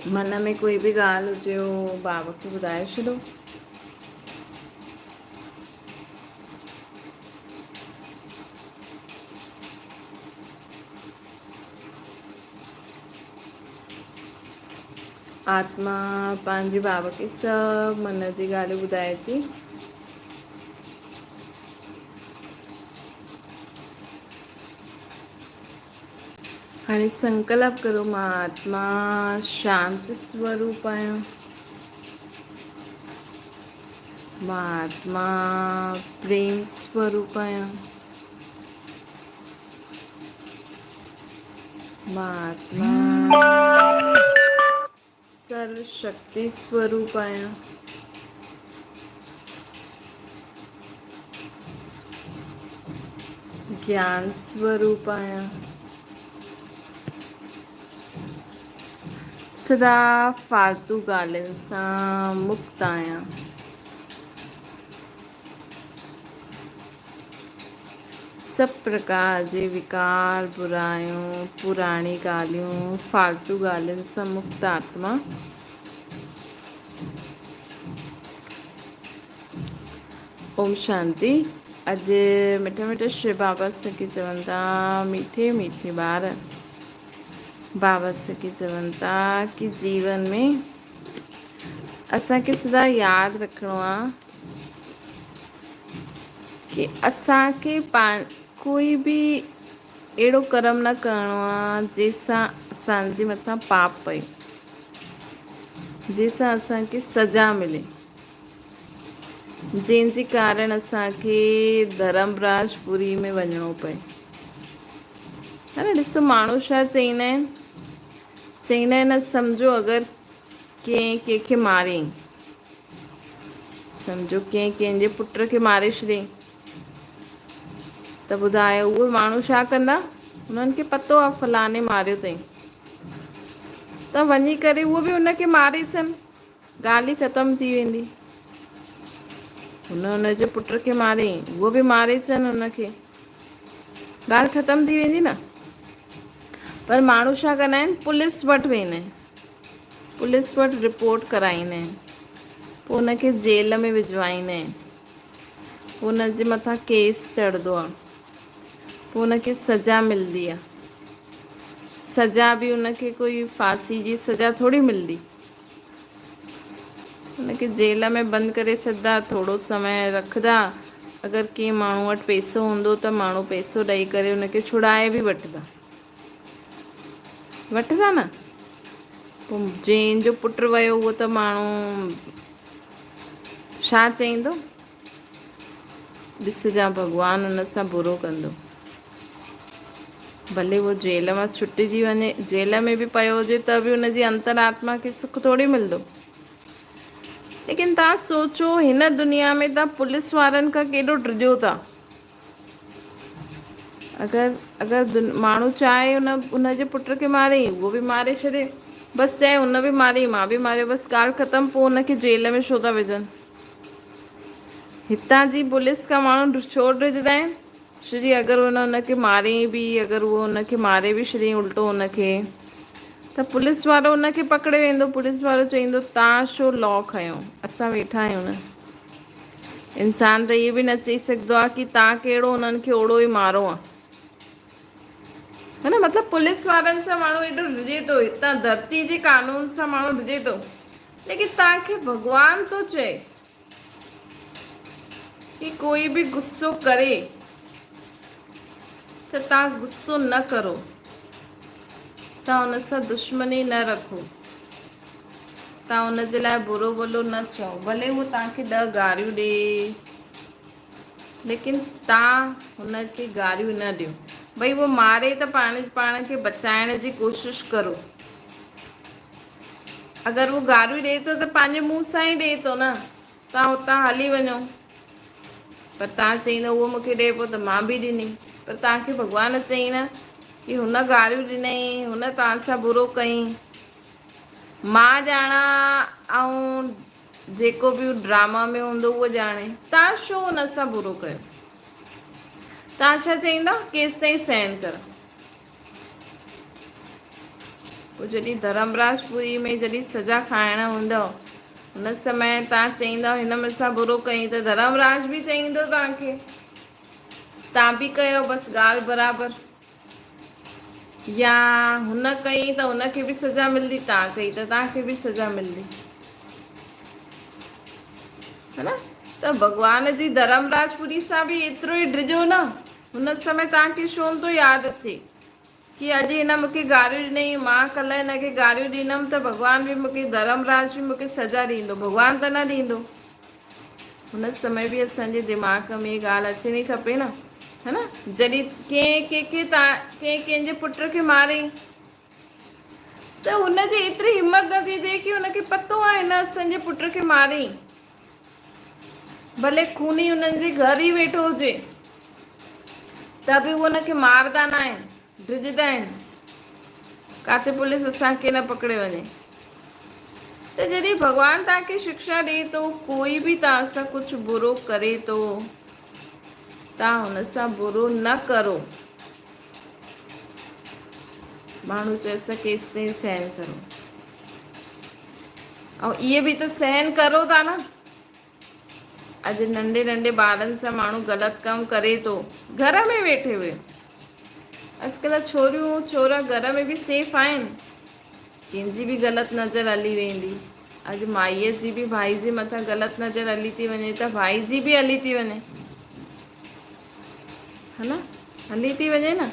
मन में कोई भी ॻाल्हि हुजे उहो बाबा खे ॿुधाए छॾो। आत्मा पंहिंजे बाबा खे सभु मन जी ॻाल्हियूं ॿुधाए थी। हाणे संकल्प करो, मां आत्मा शांति स्वरूप आहियां। मां आत्मा प्रेम स्वरूप आहियां। मां आत्मा सर्वशक्ति स्वरूप आहियां। ज्ञान स्वरूप आहियां। सदा फालतू ॻाल्हियुनि सां मुक्त आहियां। सब प्रकार जे विकार, बुराइयूं, पुराणी ॻाल्हियूं, फालतू ॻाल्हियुनि सां मुक्त आत्मा। ओम शांति। अॼु मिठे मिठे शिव बाबा सखी चवनि था, मीठे मीठे ॿार बाबा सखी चवनि था कि जीवन में असांखे सदा यादि रखिणो आहे कि असांखे कोई बि अहिड़ो कर्म न करिणो आहे जंहिंसां असांजे मथां पाप पए, जंहिंसां असांखे सज़ा मिले, जंहिंजे कारण असांखे धर्मराजपुरी में वञिणो पए। है न, ॾिसो माण्हू छा चईंदा आहिनि सम्झो अगरि कंहिंखे मारियईं, सम्झो कंहिंजे पुट खे मारे छॾियईं, त ॿुधायो उहे माण्हू छा कंदा? उन्हनि खे पतो आहे फलाणे मारियो अथईं, त वञी करे उहो बि उनखे मारे अचनि, ॻाल्हि ई ख़तमु थी वेंदी। हुनजे पुट खे मारियईं, उहो बि मारे अचनि उनखे, ॻाल्हि ख़तमु थी वेंदी न। पर माण्हू छा कंदा आहिनि? पुलिस वटि वेंदा आहिनि, पुलिस वटि रिपोर्ट कराईंदा आहिनि, पोइ उनखे जेल में विझवाईंदा आहिनि, पोइ उनजे मथां केस चढ़ंदो आहे, पोइ उनखे सज़ा मिलंदी आहे। सज़ा बि उनखे कोई फांसी जी सज़ा थोरी मिलंदी, उनखे जेल में बंदि करे छॾंदा, थोरो समय रखंदा। अगरि कंहिं माण्हू वटि पैसो हूंदो त माण्हू पैसो ॾेई करे उनखे छुड़ाए बि वठंदा न। पोइ जंहिंजो पुटु वियो उहो त माण्हू छा चईंदो? ॾिसजां भॻवानु हुन सां बुरो कंदो। भले उहो जेल मां छुटिजी वञे, जेल में बि पियो हुजे त बि हुनजी अंतरात्मा खे सुख थोरी मिलंदो। लेकिन तव्हां सोचो, हिन दुनिया में तव्हां पुलिस वारनि खां केॾो डिॼो था। अगरि माण्हू चाहे उनजे पुट खे मारे, उहो बि मारे छॾे, बसि चए हुन बि मारी मां बि मारियो, बसि ॻाल्हि ख़तमु। पोइ उनखे जेल में छो था विझनि? हितां जी पुलिस खां माण्हू छो डिॼंदा आहिनि? श्री अगरि उनखे मारे बि, अगरि उहो उनखे मारे बि छॾियईं उल्टो उनखे, त पुलिस वारो उनखे पकड़े वेंदो। पुलिस वारो चईंदो तव्हां छो लॉ खयों, असां वेठा आहियूं न। इंसान त इहे बि न चई सघंदो आहे कि तव्हां कहिड़ो उन्हनि खे ओड़ो ई मारो आहे, है न। मतिलबु पुलिस वारनि सां माण्हू एॾो डिॼे थो, हितां धरती जे कानून सां माण्हू डिॼे थो, लेकिन तव्हांखे भॻवानु थो चए कि कोई बि गुस्सो करे त तव्हां गुस्सो न करो, तव्हां हुन सां दुश्मनी न रखो, तव्हां हुनजे लाइ बुरो भलो न चओ। भले उहो तव्हांखे 10 गारियूं ॾिए, लेकिन तव्हां हुनखे गारियूं न ॾियो। भई उहो मारे त पाण खे बचाइण जी कोशिशि करो। अगरि उहो गारियूं ॾिए थो त पंहिंजे मुंहं सां ई ॾिए थो न, तव्हां हुतां हली वञो। पर तव्हां चईंदो उहो मूंखे ॾिए पियो त मां बि ॾिनी, पर तव्हांखे भॻवानु चई न कि हुन गारियूं ॾिनई, हुन तव्हां सां बुरो कयईं, मां ॼाणा ऐं जेको बि ड्रामा में हूंदो उहो ॼाणे, तव्हां छो हुन सां बुरो कयो? तव्हां छा चईंदा? केसि ताईं सहन कर। पोइ जॾहिं धर्मराजपुरी में जॾहिं सज़ा खाइण हूंदव हुन समय तव्हां चईंदव हिन में असां बुरो कयूं त धर्मराज बि चईंदो तव्हांखे, तव्हां बि कयो बसि ॻाल्हि बराबरि, या हुन कई त हुनखे बि सज़ा मिलंदी, तव्हां कई त तव्हांखे बि सज़ा मिलंदी, है न। त भॻवान जी धर्मराजपुरी सां बि एतिरो ई डिॼो न। हुन समय तव्हांखे छो नथो यादि अचे कि अॼु हिन मूंखे गारियूं ॾिनई, मां कल्ह हिनखे गारियूं ॾींदमि त भॻवान बि मूंखे, धर्मराज बि मूंखे सज़ा ॾींदो, भॻवान त न ॾींदो। हुन समय बि असांजे दिमाग़ में इहा ॻाल्हि अचणी खपे न, है न। जॾहिं कंहिं कंहिंजे पुट खे मारियईं त हुनजी एतिरी हिमत न थी थिए कि हुनखे पतो आहे हिन असांजे पुट खे मारियईं, भले खूनी हुननि जे घर ई वेठो हुजे त बि उहो हुनखे मारदा न आहिनि, डिॼंदा आहिनि, काथे पुलिस असांखे न पकड़े वञे। त जॾहिं भॻवानु तव्हांखे शिक्षा ॾिए थो, कोई बि तव्हां सां कुझु बुरो करे थो, तव्हां हुन सां बुरो न करो। माण्हू चए असां केसि ताईं सहन करो, ऐं इहे बि त सहन करो था न। अॼु नंढे नंढे ॿारनि सां माण्हू ग़लति कमु करे थो घर में वेठे हुए। अॼुकल्ह छोरियूं छोरा घर में बि सेफ आहिनि, कंहिंजी बि ग़लति नज़र हली वेंदी। अॼु माईअ जी बि भाई जे मथां ग़लति नज़र हली थी वञे त भाई जी बि हली थी वञे, है न, हली थी वञे न।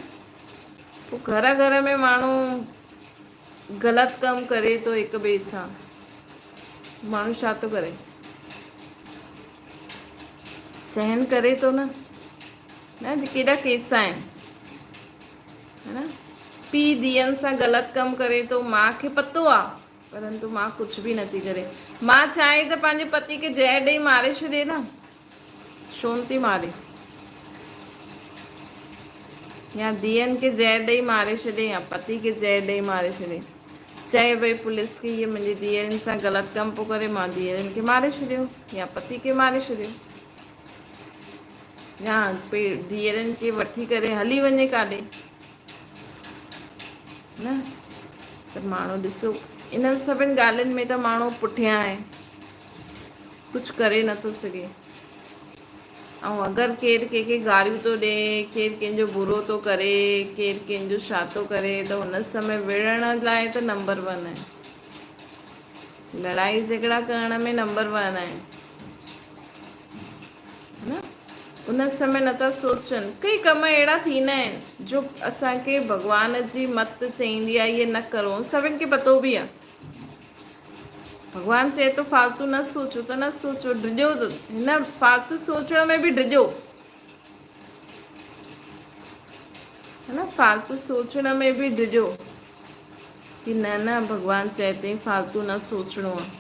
पोइ घर घर में माण्हू ग़लति कमु करे थो हिक ॿिए सां, माण्हू छा थो करे, सहन करे थो न। न केॾा केस आहिनि, है न। पीउ धीअनि सां ग़लति कमु करे थो, माउ खे पतो आहे परंतु मां कुझु बि नथी करे, मां चाहे त पंहिंजे पति खे जहर ॾेई मारे छॾे न, छो न थी मारे, या धीअनि खे जहर ॾेई मारे छॾे या पति खे जहर ॾेई मारे छॾे, चए भई पुलिस खे हीअ मुंहिंजी धीअरुनि सां ग़लति कमु पियो करे, मां धीअरुनि खे मारे छॾियो या पति खे मारे छॾियो, या धीअरुनि खे वठी करे हली वञे काॾे, न। त माण्हू ॾिसो इन्हनि सभिनि ॻाल्हियुनि में त माण्हू पुठियां आहे, कुझु करे नथो सघे। ऐं अगरि केरु कंहिंखे गारियूं थो ॾिए, केरु कंहिंजो बुरो थो करे, केरु कंहिंजो छा थो करे, त हुन समय विढ़ण लाइ त नंबर 1 आहे, लड़ाई झगड़ा करण में नंबर 1 आहे, न। उन समय नथा सोचनि, कई कम अहिड़ा थींदा आहिनि जो असांखे भॻवान जी मत चईंदी आहे इहे न करो, सभिनि खे पतो बि आहे। भॻवानु चए थो फालतू न सोचो त न सोचो, डिॼो, हिन फालतू सोचण में बि डिॼो, है न, फालतू सोचण में बि डिॼो कि न न भॻवानु चए थई फालतू न सोचणो आहे,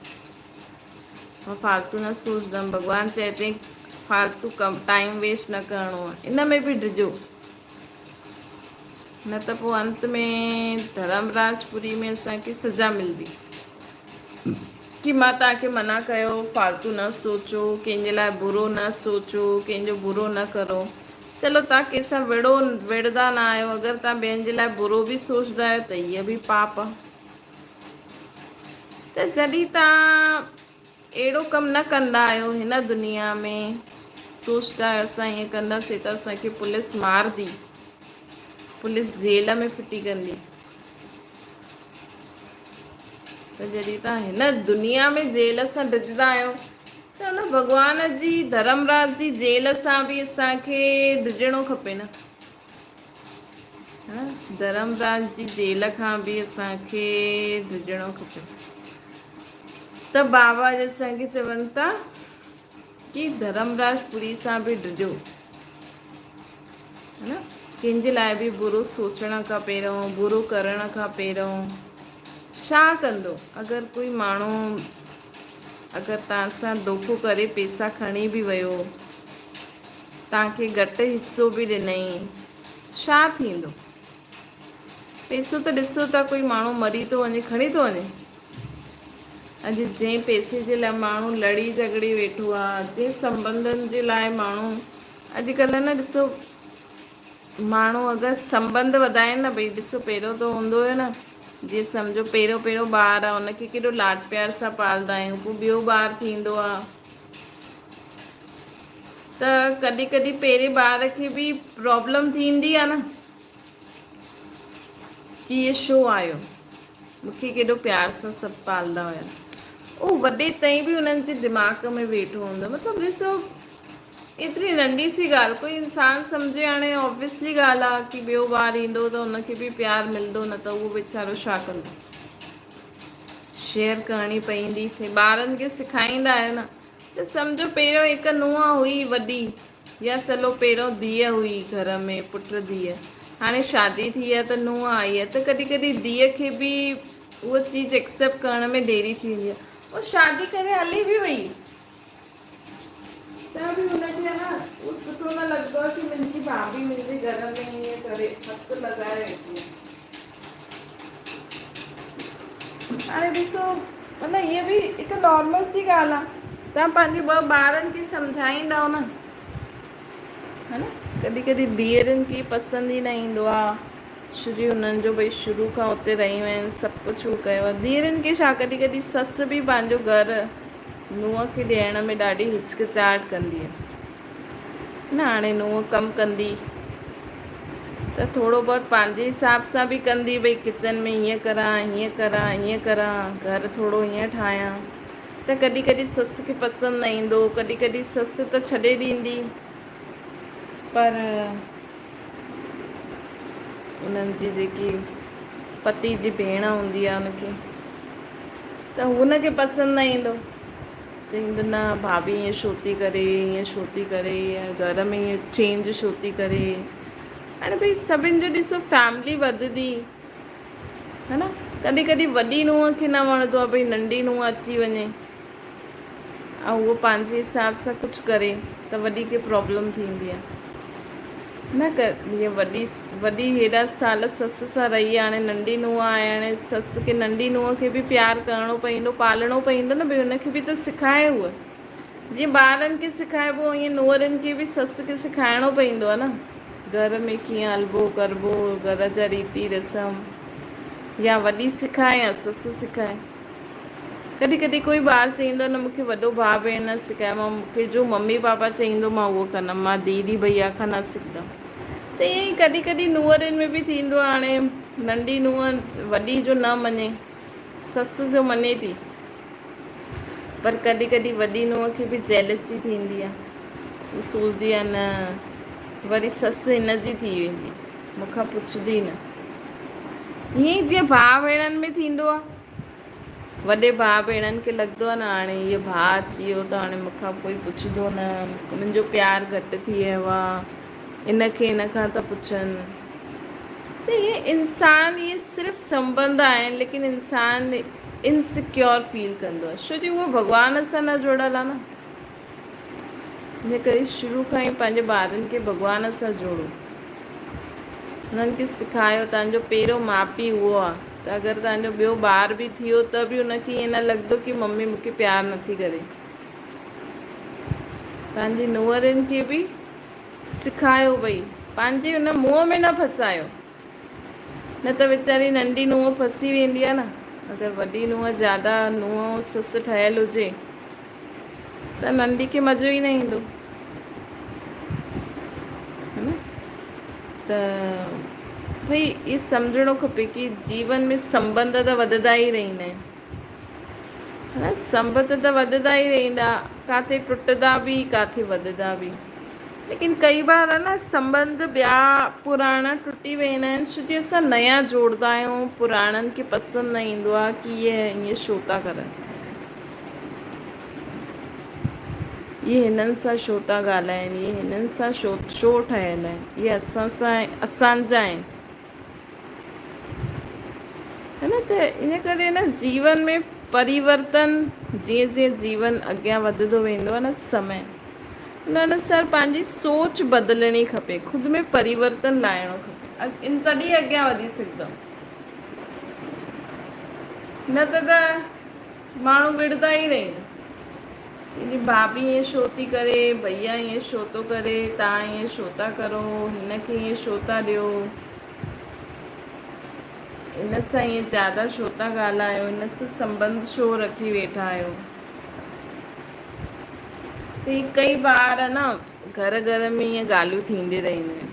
मां फालतू न सोचंदमि, भॻवानु चए थई फालतू कम टाइम वेस्ट न करिणो आहे, इन में बि डिॼो, न त पोइ अंत में धर्मराजपुरी में असांखे सज़ा मिलंदी कि मां तव्हांखे मना कयो फालतू न सोचो, कंहिंजे लाइ बुरो न सोचो, कंहिंजो बुरो न करो। चलो तव्हां कंहिंसां विढ़ंदा न आहियो, अगरि तव्हां ॿियनि जे लाइ बुरो बि सोचंदा आहियो त इहा बि पाप आहे। त जॾहिं तव्हां अहिड़ो कमु न कंदा आहियो हिन दुनिया में, सोचता आहियो असां ईअं कंदासीं त असांखे पुलिस मारदी, पुलिस जेल में फिटी कंदी, त जॾहिं तव्हां हिन दुनिया में जेल सां डिॼंदा आहियो त हुन भॻवान जी धर्मराज जी जेल सां बि असांखे डिॼणो खपे न, धर्मराज जी जेल खां बि असांखे डिॼणो खपे। त बाबा जी असांखे चवनि था कि धर्मराजपुरी सां बि डिॼो, है न, कंहिंजे लाइ बि बुरो सोचण खां पहिरियों, बुरो करण खां पहिरियों छा कंदो। अगरि कोई माण्हू अगरि तव्हां सां धोखो करे पैसा खणी बि वियो, तव्हांखे घटि हिसो बि ॾिनई, छा थींदो, पैसो त ॾिसो था कोई माण्हू मरी थो वञे खणी थो वञे, अॼु जंहिं पैसे जे लाइ माण्हू लड़ी झगड़ी वेठो आहे, जंहिं संबंधनि जे लाइ माण्हू अॼुकल्ह न, ॾिसो माण्हू अगरि संबंध वधाइनि न, भई ॾिसो पहिरियों त हूंदो हुयो न जीअं सम्झो पहिरियों पहिरियों ॿार आहे हुनखे केॾो लाड प्यार सां पालदा आहियूं, पोइ ॿियो ॿारु थींदो आहे त कॾहिं कॾहिं पहिरें ॿार खे बि प्रॉब्लम थींदी आहे न कि इहो छो आयो, मूंखे केॾो प्यार सां सभु पालदा हुया। उहो वॾे ताईं बि उन्हनि जे दिमाग़ में वेठो हूंदो। मतिलबु ॾिसो एतिरी नंढी सी ॻाल्हि कोई इंसानु सम्झे, हाणे ऑब्वियसली ॻाल्हि आहे कि ॿियो ॿारु ईंदो त हुनखे बि प्यारु मिलंदो, न त उहो वीचारो छा कंदो। शेयर करणी पवंदी। ॿारनि खे सेखारींदा आहियो न, त सम्झो पहिरियों हिकु नुंहुं हुई वॾी, या चलो पहिरियों धीअ हुई घर में, पुटु धीअ, हाणे शादी थी आहे त नुंहुं आई आहे, त कॾहिं कॾहिं धीअ खे बि उहा चीज़ एक्सेप्ट करण में देरी थी वेंदी आहे। उहा शादी करे हली बि वई त बि हुनखे न उहो सुठो न लॻंदो आहे कि मुंहिंजी भाभी मुंहिंजे घर में ईअं करे हथु लॻाए वेठी आहे। हाणे ॾिसो मतिलबु इहा बि हिकु नॉर्मल सी ॻाल्हि आहे। तव्हां पंहिंजे ॿ ॿारनि खे सम्झाईंदव न, है न। कॾहिं कॾहिं धीअरुनि खे पसंदि ई न ईंदो आहे, छोजी हुननि जो भई शुरू खां उते रहियूं आहिनि, सभु कुझु उहो कयो आहे। धीअरुनि खे छा, कॾहिं कॾहिं ससु बि पंहिंजो घरु नुंहं खे ॾियण में ॾाढी हिचकिचाहट कंदी आहे न। हाणे नुंहं कमु कंदी त थोरो बहुत पंहिंजे हिसाब सां बि कंदी, भई किचन में हीअं करां हीअं करां हीअं करां, घर थोरो हीअं ठाहियां, त कॾहिं कॾहिं ससु खे पसंदि न ईंदो, कॾहिं कॾहिं ससु त छॾे ॾींदी, पर उन्हनि जी जेकी पति जी भेण हूंदी आहे उनखे, त हुनखे पसंदि न ईंदो, चईंदो न भाभी ईअं छो थी करे, ईअं छो थी करे, घर में ईअं चेंज छो थी करे। हाणे भई सभिनि जो ॾिसो फैमिली वधंदी, है न। कॾहिं कॾहिं वॾी नुंहं खे न वणंदो आहे भई नंढी नुंहं अची वञे ऐं उहो पंहिंजे हिसाब सां कुझु करे, त वॾी खे प्रॉब्लम थींदी आहे न। हीअं वॾी हेॾा साल ससु सां रही आहे, हाणे नंढी नुंहं आहे, हाणे ससु खे नंढी नुंहं खे बि प्यारु करिणो पवंदो, पालणो पवंदो न, भई हुनखे बि त सिखाए। उहा जीअं ॿारनि खे सिखाइबो, ईअं नुंहरुनि खे बि ससु खे सिखाइणो पवंदो आहे न, घर में कीअं हलबो करबो, घर जा रीति रस्म, या वॾी सिखाए या ससु सिखाए। कॾहिं कॾहिं कोई ॿारु चईंदो न मूंखे वॾो भाउ भेण न सिखाए, मां मूंखे जो मम्मी पापा चईंदो मां उहो कंदमि, मां दीदी भैया खां न सिखंदमि। त ईअं ई कॾहिं कॾहिं नुंहरुनि में बि थींदो आहे। हाणे नंढी नुंहुं वॾी जो न मञे, ससु जो मञे थी, पर कॾहिं कॾहिं वॾी नुंहं खे बि जेलसी थींदी आहे, उहा सोचदी आहे न वरी ससु हिन जी थी वेंदी, मूंखां पुछंदी न। हीअं ई जीअं भाउ भेणनि में थींदो आहे, वॾे भाउ भेणनि खे लॻंदो आहे न हाणे इहो भाउ अची वियो त हाणे मूंखां कोई पुछंदो न, मुंहिंजो प्यारु घटि थी वियो आहे, इनखे इन खां था पुछनि। त इहे इंसानु, इहे सिर्फ़ु संबंध आहिनि, लेकिन इंसानु इनसिक्योर फील कंदो आहे, छो जो उहो भॻवान सां न जुड़ियल आहे न। इन करे शुरू खां ई पंहिंजे ॿारनि खे भॻवान सां जोड़ो, हुननि खे सेखारियो। तव्हांजो पहिरियों माउ पीउ उहो आहे, त अगरि तव्हांजो ॿियो ॿारु बि थी वियो त बि हुनखे ईअं न लॻंदो कि मम्मी मूंखे प्यारु नथी करे। तव्हांजी नुंहरुनि खे बि सेखारियो, भई पंहिंजे हुन मुंहं में न फसायो, न त वीचारी नंढी नुंहं फसी वेंदी आहे न। अगरि वॾी नुंहं ज़्यादा नुंहं ससु ठहियलु हुजे त नंढी खे मज़ो ई न ईंदो, है न। त भई इहो सम्झणो खपे कि जीवन में संबंध त वधंदा ई रहंदा आहिनि, है न। संबंध त वधंदा ई रहंदा, किथे टुटंदा बि किथे वधंदा बि, लेकिन कई बार आहे न संबंध ॿिया पुराणा टुटी वेंदा आहिनि, छो जो असां नया जोड़ंदा आहियूं, पुराणनि खे पसंदि न ईंदो आहे कि ईअं छो था करनि, इहे हिननि सां छो था ॻाल्हाइनि, इहे हिननि सां छो ठहियलु आहिनि, इहे असां सां असांजा आहिनि, है न। त इन करे न जीवन में परिवर्तन, जीअं जीअं जीवन अॻियां वधंदो वेंदो आहे न समय, उन अनुसार पंहिंजी सोच बदिलणी खपे, ख़ुदि में परिवर्तन लाइणो खपे, तॾहिं अॻियां वधी सघंदो, न त माण्हू विढ़ंदा ई रहनि। भाभी ईअं छो थी करे, भैया ईअं छो थो करे, तव्हां ईअं छो था करो, हिनखे ईअं छो था ॾियो। इन सां ईअं ज़्यादा छो था ॻाल्हायो, इन सां संबंध छो रखी वेठा आहियो। त ही कई बार आहे न, घर घर में ईअं ॻाल्हियूं थींदी रहंदियूं आहिनि।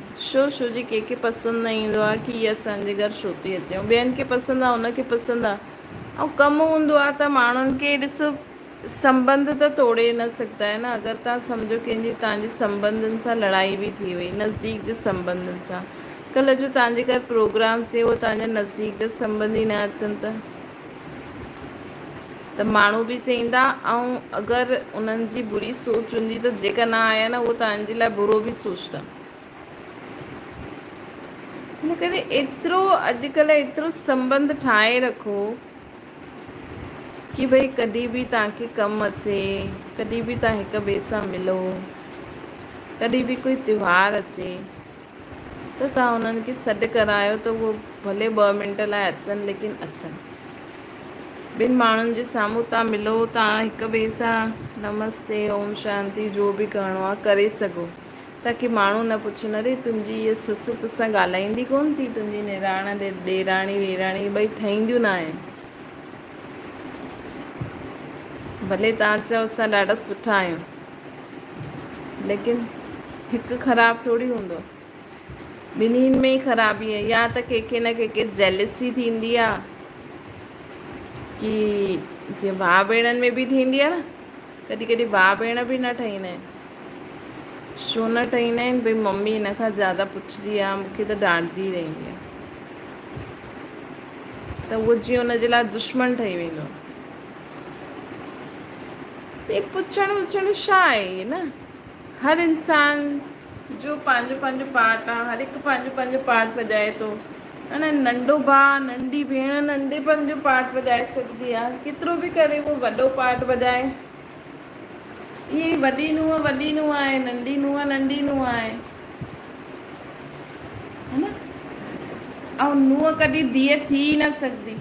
छो जी कंहिंखे पसंदि न ईंदो आहे की हीअ असांजे घर छो थी अचे, ऐं ॿियनि खे पसंदि आहे, उनखे पसंदि आहे। ऐं कमु हूंदो आहे त माण्हुनि खे ॾिसो, संबंध त तोड़े न सघंदा आहिनि। अगरि तव्हां सम्झो कंहिंजी तव्हांजे संबंधनि सां लड़ाई बि थी वई, नज़दीक जे संबंधनि सां, कल्ह जो तव्हांजे घर प्रोग्राम थियो, तव्हांजा नज़दीक जा संबंधी न अचनि त माण्हू बि चईंदा, ऐं अगरि उन्हनि जी बुरी सोच हूंदी त जेका न आया न, उहो तव्हांजे लाइ बुरो बि सोचंदा। हिन करे एतिरो अॼुकल्ह एतिरो संबंध ठाहे रखो कि भई कॾहिं बि तव्हांखे कमु अचे, कॾहिं बि तव्हां हिक ॿिए सां मिलो, कॾहिं बि कोई त्योहार अचे त तव्हां उन्हनि खे सॾु करायो त उहो भले 2 मिंट लाइ अचनि, लेकिन अचनि। ॿिनि माण्हुनि जे साम्हूं तव्हां मिलो, तव्हां हिक ॿिए सां नमस्ते, ओम शांति, जो बि करिणो आहे करे सघो, ताकी माण्हू न पुछनि, अरे तुंहिंजी हीअ ससु तोसां ॻाल्हाईंदी कोन थी, तुंहिंजी निणान ॾेराणी वेराणी ॿई ठहींदियूं न आहिनि। भले तव्हां चओ असां ॾाढा सुठा आहियूं, लेकिन हिकु ख़राबु थोरी हूंदो, ॿिन्हिनि में ई ख़राबी आहे। या त कंहिंखे न कंहिंखे जेलसी थींदी आहे, की जीअं भाउ भेणनि में बि थींदी आहे न, कॾहिं कॾहिं भाउ भेण बि न ठहींदा आहिनि। छो न ठहींदा आहिनि? भई मम्मी हिन खां ज़्यादा पुछंदी आहे, मूंखे त डांटदी रहंदी आहे, त उहो जीअं हुनजे लाइ दुश्मन ठही वेंदो। ये पुछणु छा आहे न, हर इंसान जो पंहिंजो पंहिंजो पार्ट आहे, हर हिकु पंहिंजो पंहिंजो पार्ट वॼाए थो। अने नंढो भाउ नंढी भेण नंढिपण जो पार्ट वॼाए सघंदी आहे, केतिरो बि करे उहो वॾो पार्ट वॼाए। ईअं ई वॾी नूंहं आहे, नंढी नूंहं आहे, है न। ऐं नूंहं कॾहिं धीअ थी न सघंदी।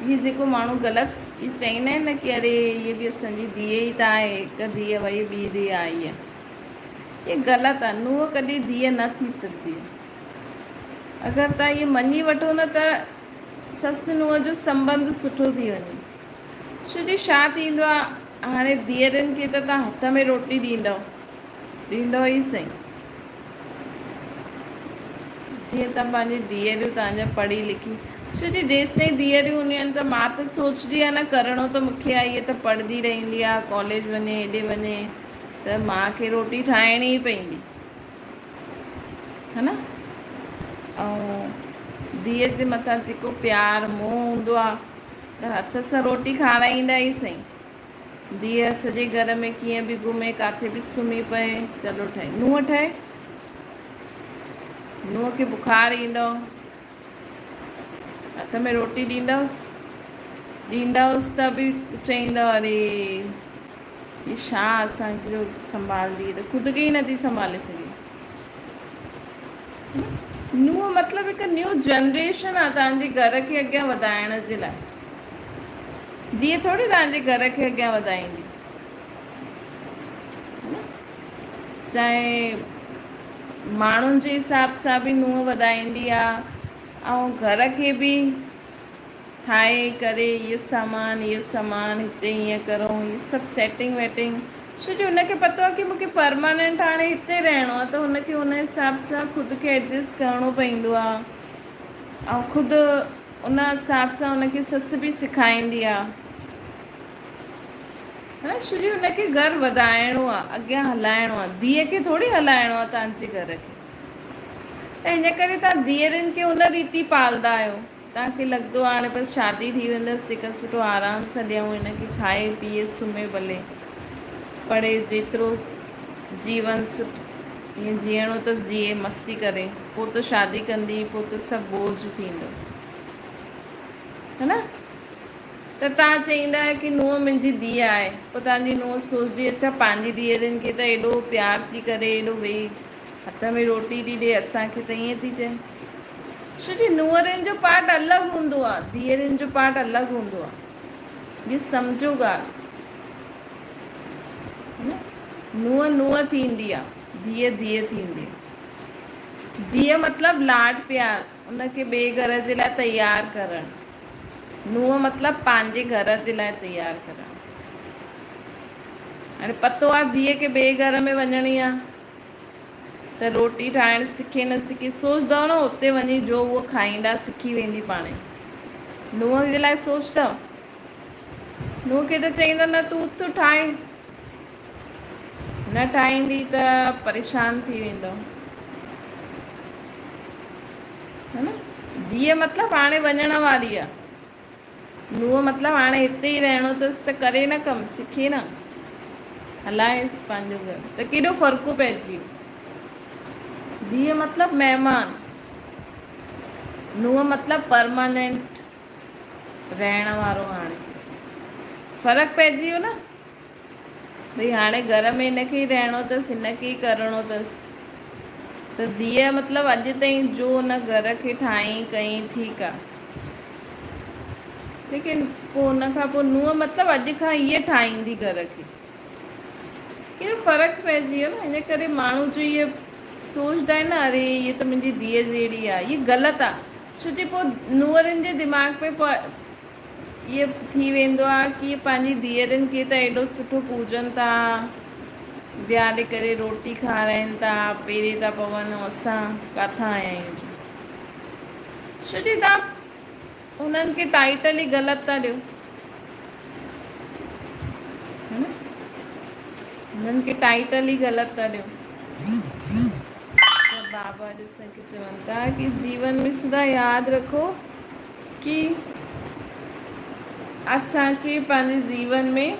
इहे जेको माण्हू ग़लति चईंदा आहिनि न कि अरे इहे बि असांजी धीअ ई त आहे, हिकु धीअ वई ॿी धीअ आई आहे, इहे ग़लति आहे। नूंहं कॾहिं धीअ न थी सघंदी। अगरि तव्हां इहे मञी वठो न त ससु नूंहं जो संबंध सुठो थी वञे। छो जो छा थींदो आहे, हाणे धीअरुनि खे त तव्हां हथ में रोटी ॾींदव ई सही। जीअं तव्हां पंहिंजी धीअरूं तव्हांजा पढ़ी लिखी, छो जो जेसि ताईं धीअरूं हूंदियूं आहिनि त मां त सोचदी आहे न, करिणो त मूंखे आहे, इहे त पढ़ंदी रहंदी आहे, कॉलेज वञे हेॾे वञे, त माउ खे रोटी ठाहिणी ई पवंदी, है न। ऐं धीअ जे मथां जेको प्यार मोह हूंदो आहे, त हथ सां रोटी खाराईंदा ई सही। धीअ सॼे घर में कीअं बि घुमे, किथे बि सुम्ही पए, चलो ठहे, नूंहं ठहे, नूंहं खे बुखार ईंदव, हथ में रोटी ॾींदवसि त बि चईंदव अरे ये छा असांजो संभालंदी, त ख़ुदि खे ई नथी संभाले सघे। नूंहं मतिलबु हिकु न्यू जनरेशन आहे तव्हांजे घर खे अॻियां वधाइण जे लाइ। धीअ थोरी तव्हांजे घर खे अॻियां वधाईंदी, चाहे माण्हुनि जे हिसाब सां बि नूंहं वधाईंदी आहे, ऐं घर खे बि ठाहे करे इहो सामान हिते ईअं करो, इहे सभु सेटिंग वेटिंग। छो जो हुनखे पतो आहे कि मूंखे परमानेंट हाणे हिते रहणो आहे, त हुनखे हुन हिसाब सां ख़ुदि खे एडजस्ट करिणो पवंदो आहे। ऐं ख़ुदि उन हिसाब सां हुनखे ससु बि सेखारींदी आहे, हा। छो जो हुनखे घरु वधाइणो आहे, अॻियां हलाइणो आहे, धीअ खे थोरी हलाइणो आहे तव्हांजे घर खे। त हिन करे तव्हां धीअरुनि खे उन रीति पालंदा आहियो। तव्हांखे लॻंदो आहे हाणे बसि शादी थी वेंदसि, हिकु सुठो आराम सां ॾियूं हिनखे, खाए पीए सुम्हे, भले पढ़े, जेतिरो जीवन ईअं जीअणो त जीए, मस्ती करे, पोइ त शादी कंदी, पोइ त सभु बोझ थींदो, है न। त तव्हां चईंदा आहियो कि नूंहं मुंहिंजी धीअ आहे, पोइ तव्हांजी नूंहं सोचदी, अच्छा पंहिंजी धीअरुनि खे त एॾो प्यार थी करे, एॾो वेही हथ में रोटी थी ॾिए, असांखे त ईअं थी चए। छो जो नूंहरुनि जो पार्ट अलॻि हूंदो आहे, धीअरुनि जो पार्ट अलॻि हूंदो आहे, इहो सम्झो ॻाल्हि। नूंहं थींदी आहे, धीअ थींदी आहे। धीअ मतिलबु लाड प्यार, उनखे ॿिए घर जे लाइ तयारु करणु। नुंहुं मतिलबु पंहिंजे घर जे लाइ तयारु करणु। हाणे पतो आहे धीअ खे ॿिए घर में वञणी आहे त रोटी ठाहिणु सिखे न सिखे, सोचंदव न उते वञी जो उहो खाईंदा सिखी वेंदी पाणे। नुंहुं जे लाइ सोचंदव? नुंहुं खे त चईंदव न तूं उथ ठाहे, न ठाहींदी त परेशान थी वेंदव, है न। धीअ मतिलबु हाणे वञण वारी आहे, नुंहुं मतिलबु हाणे हिते ई रहणो अथसि त करे न कमु सिखे न, हलाएसि पंहिंजो घरु। त केॾो फ़र्क़ु पइजी वियो। धीअ मतिलबु महिमान, नुंहुं मतिलबु परमानेंट रहण वारो। हाणे फ़र्क़ु पइजी वियो न भई हाणे घर में हिनखे ई रहणो अथसि, हिनखे ई करिणो अथसि। त धीअ मतिलबु अॼु ताईं जो हुन घर खे ठाहीं कयईं ठीकु आहे, लेकिन पोइ हुन खां पोइ नुंहुं मतिलबु अॼु खां हीअ ठाहींदी घर खे। केॾो फ़र्क़ु पइजी वियो न। इन करे माण्हू जो इहे सोचदा आहिनि न, अरे इहा त मुंहिंजी धीअ जहिड़ी आहे, इहा ग़लति आहे। छो जे पोइ नुंहरुनि जे दिमाग़ में इहो थी वेंदो आहे कि पंहिंजी धीअरुनि खे त एॾो सुठो पूजनि था, विहारे करे रोटी खाराइनि था, पेरे था पवनि, ऐं असां किथां आया आहियूं। छो जे तव्हां उन्हनि खे टाइटल ई ग़लति था ॾियो, है न। उन्हनि खे टाइटल ई ग़लति था ॾियो। त बाबा असांखे चवनि था कि जीवन में सदा यादि रखो कि असांखे पंहिंजे जीवन में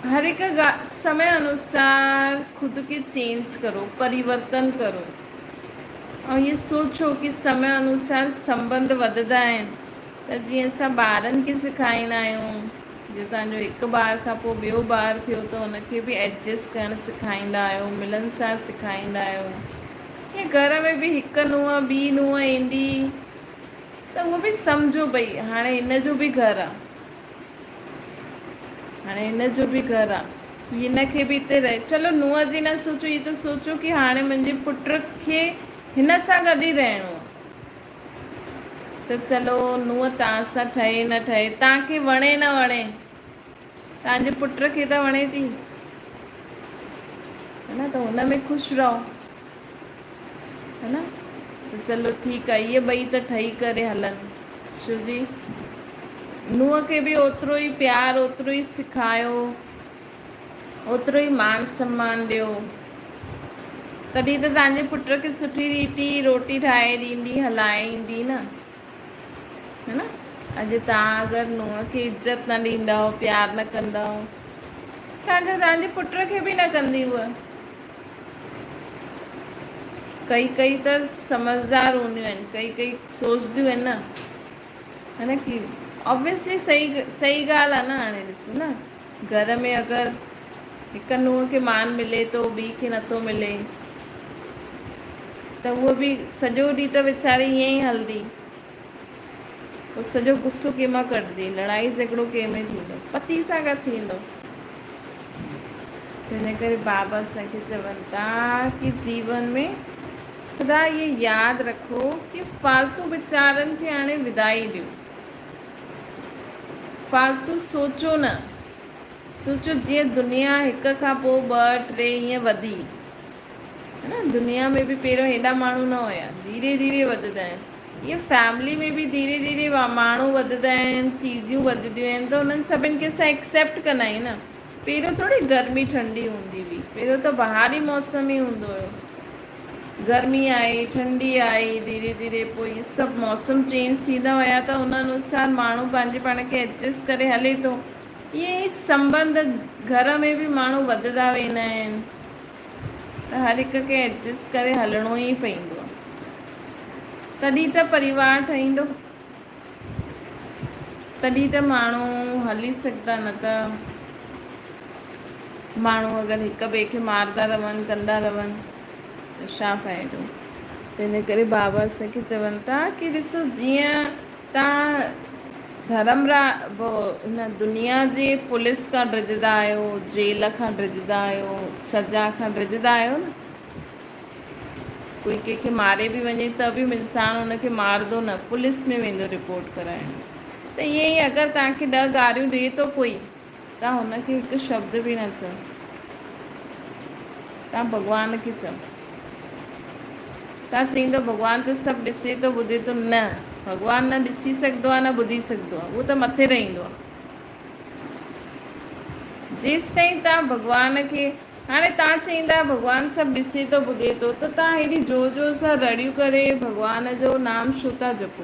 हर हिकु समय अनुसार ख़ुदि खे चेंज करो, परिवर्तन करो, ऐं ये सोचो कि समय अनुसार संबंध वधंदा आहिनि। त जीअं असां ॿारनि खे सेखारींदा आहियूं, जीअं तव्हांजो हिकु ॿार खां पोइ ॿियो ॿारु थियो त हुनखे बि एडजस्ट करणु सेखारींदा आहियो, मिलनसार सेखारींदा आहियो। ईअं घर में बि हिकु नुंहुं ॿी नुंहुं ईंदी त उहो बि सम्झो भई हाणे हिन जो बि घरु आहे, हाणे हिन जो बि घरु आहे, हिनखे बि हिते रहे। चलो नुंहुं जी न सोचो, इहो त सोचो कि हाणे मुंहिंजे पुट खे हिन सां गॾु ई रहणो आहे। त चलो नुंहुं तव्हां सां ठहे न ठहे, तव्हांखे वणे न वणे, तव्हांजे पुट खे त वणे थी, है न, त हुन में ख़ुशि रहो, है न। त चलो ठीकु आहे, इहे ॿई त ठही करे हलनि। छो जी नुंहुं खे बि ओतिरो ई प्यारु, ओतिरो ई सिखायो, ओतिरो ई मान सम्मान ॾियो, तॾहिं त तव्हांजे पुट खे सुठी रीति रोटी ठाहे ॾींदी, हलाए ईंदी न, है न। अॼु तव्हां अगरि नुंहुं खे इज़त न ॾींदव, प्यारु न कंदव, तव्हांजे पुट खे बि न कंदी उहा। कई त समझदार हूंदियूं आहिनि, कई सोचदियूं आहिनि न, है न, कि ऑब्वियसली सही ॻाल्हि आहे न। हाणे ॾिसो न, घर में अगरि हिकु नुंहुं खे मान मिले थो, ॿी खे नथो मिले, त उहो बि सॼो ॾींहुं त वीचारी ईअं ई हलंदी, पोइ सॼो गुस्सो कंहिंमां कढंदी, लड़ाई झगड़ो कंहिंमें थींदो, पति सां गॾु थींदो। त हिन करे बाबा असांखे चवनि था कि जीवन में सदा इहे यादि रखो कि फालतू वीचारनि खे हाणे विदाई ॾियो, फालतू सोचो न। सोचो जीअं दुनिया हिक खां पोइ ॿ टे ईअं वधी, है न। दुनिया में बि पहिरियों हेॾा माण्हू न हुया, धीरे धीरे वधंदा आहिनि। ईअं फैमिली में बि धीरे धीरे माण्हू वधंदा आहिनि, चीज़ियूं वधंदियूं आहिनि, त उन्हनि सभिनि खे असां एक्सेप्ट कंदा आहियूं न। पहिरियों थोरी गर्मी ठंडी हूंदी हुई, पहिरियों त बहारी मौसम ई हूंदो हुयो, गर्मी आई, ठंडी आई, धीरे धीरे पोइ इहे सभु मौसम चेंज थींदा हुया, त उन अनुसार माण्हू पंहिंजे पाण खे एडजस्ट करे हले थो। इहे संबंध घर में बि माण्हू वधंदा वेंदा आहिनि, त हर हिक खे एडजस्ट करे हलणो ई पवंदो आहे, तॾहिं त परिवार ठहींदो, तॾहिं त माण्हू हली सघंदा। न त माण्हू अगरि हिक ॿिए खे मारंदा रहनि, कंदा रहनि, त छा फ़ाइदो। त इन करे बाबा असांखे चवनि था कि ॾिसो, जीअं तव्हां हिन दुनिया जे पुलिस खां ड्रिजंदा आहियो, जेल खां ड्रिजंदा आहियो, सज़ा खां ड्रिजंदा आहियो न, कोई कंहिंखे मारे बि वञे त बि इंसानु हुनखे मारंदो न, पुलिस में वेंदो रिपोर्ट कराइण। त ईअं ई अगरि तव्हांखे 10 गारियूं ॾिए थो कोई, तव्हां हुनखे हिकु शब्द बि न चओ, तव्हां भॻवान खे चओ। तव्हां चईंदो भॻवानु त सभु ॾिसे थो ॿुधे थो, न, भॻवानु न ॾिसी सघंदो आहे न ॿुधी सघंदो आहे, उहो त मथे रहंदो आहे। जेसि ताईं तव्हां भॻवान खे, हाणे तव्हां चईंदा भॻवानु सभु ॾिसे थो ॿुधे थो, त तव्हां हेॾी जोर जोर सां रड़ियूं करे भॻवान जो नाम छो था जपो?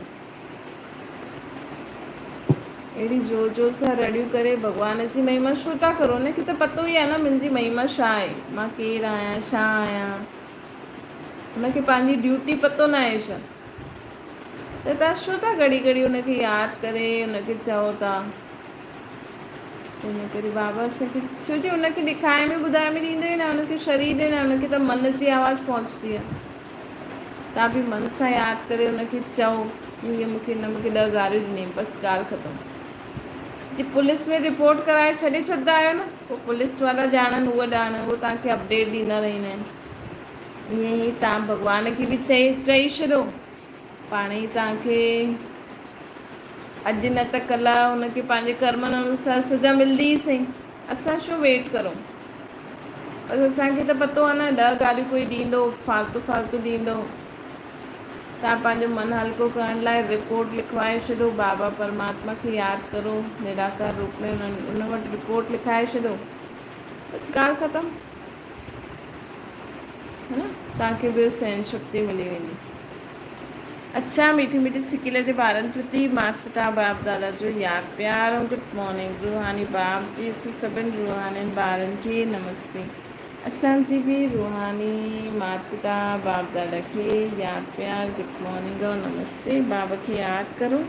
अहिड़ी जोर जोर सां रड़ियूं करे भॻवान जी महिमा छो था करो? हुनखे त पतो ई आहे न मुंहिंजी महिमा छा आहे, मां केरु आहियां, छा आहियां। हुनखे पंहिंजी ड्यूटी पतो न आहे छा? त तव्हां छो था घड़ी घड़ी हुनखे यादि करे हुनखे चओ था? इन करे बाबा असांखे, छो जो हुनखे ॾेखारे में ॿुधाए में ॾींदो ई न, हुनखे शरीर ॾे न, हुनखे त मन जी आवाज़ु पहुचंदी आहे। तव्हां बि मन सां यादि करे हुनखे चओ कि हीअ मूंखे न, मूंखे 10 गारियूं ॾिनई, बसि ॻाल्हि ख़तमु। जी पुलिस में रिपोर्ट कराए छॾे छॾंदा आहियो न, पोइ पुलिस वारा ॼाणनि उहा ॼाण, उहो तव्हांखे अपडेट ॾींदा रहंदा आहिनि। ईअं ई तव्हां भॻवान खे बि चई छॾो, पाण ई तव्हांखे अॼु न त कल्ह हुनखे पंहिंजे कर्मनि अनुसार सज़ा मिलंदी ई सही। असां छो वेट करूं? पर असांखे त पतो आहे न 10 गारियूं कोई ॾींदो, फालतू फालतू ॾींदो। तव्हां पंहिंजो मन हल्को करण लाइ रिपोर्ट लिखवाए छॾो, बाबा परमात्मा खे यादि करो, निराकार रूप में उन वटि रिपोर्ट लिखाए छॾो, बसि ॻाल्हि ख़तमु, है न? तव्हांखे ॿियो सहन शक्ति मिली वेंदी। अच्छा मीठी मीठी सिकिल जे ॿारनि प्रति माता पिता बाप दादा जो यादि प्यार ऐं गुड मॉर्निंग। रूहानी बाप जी सभिनि रूहानी ॿारनि खे नमस्ते। असांजी बि रूहानी माता पिता बाप दादा खे यादि प्यार गुड मॉर्निंग और नमस्ते। बाबा खे यादि करो,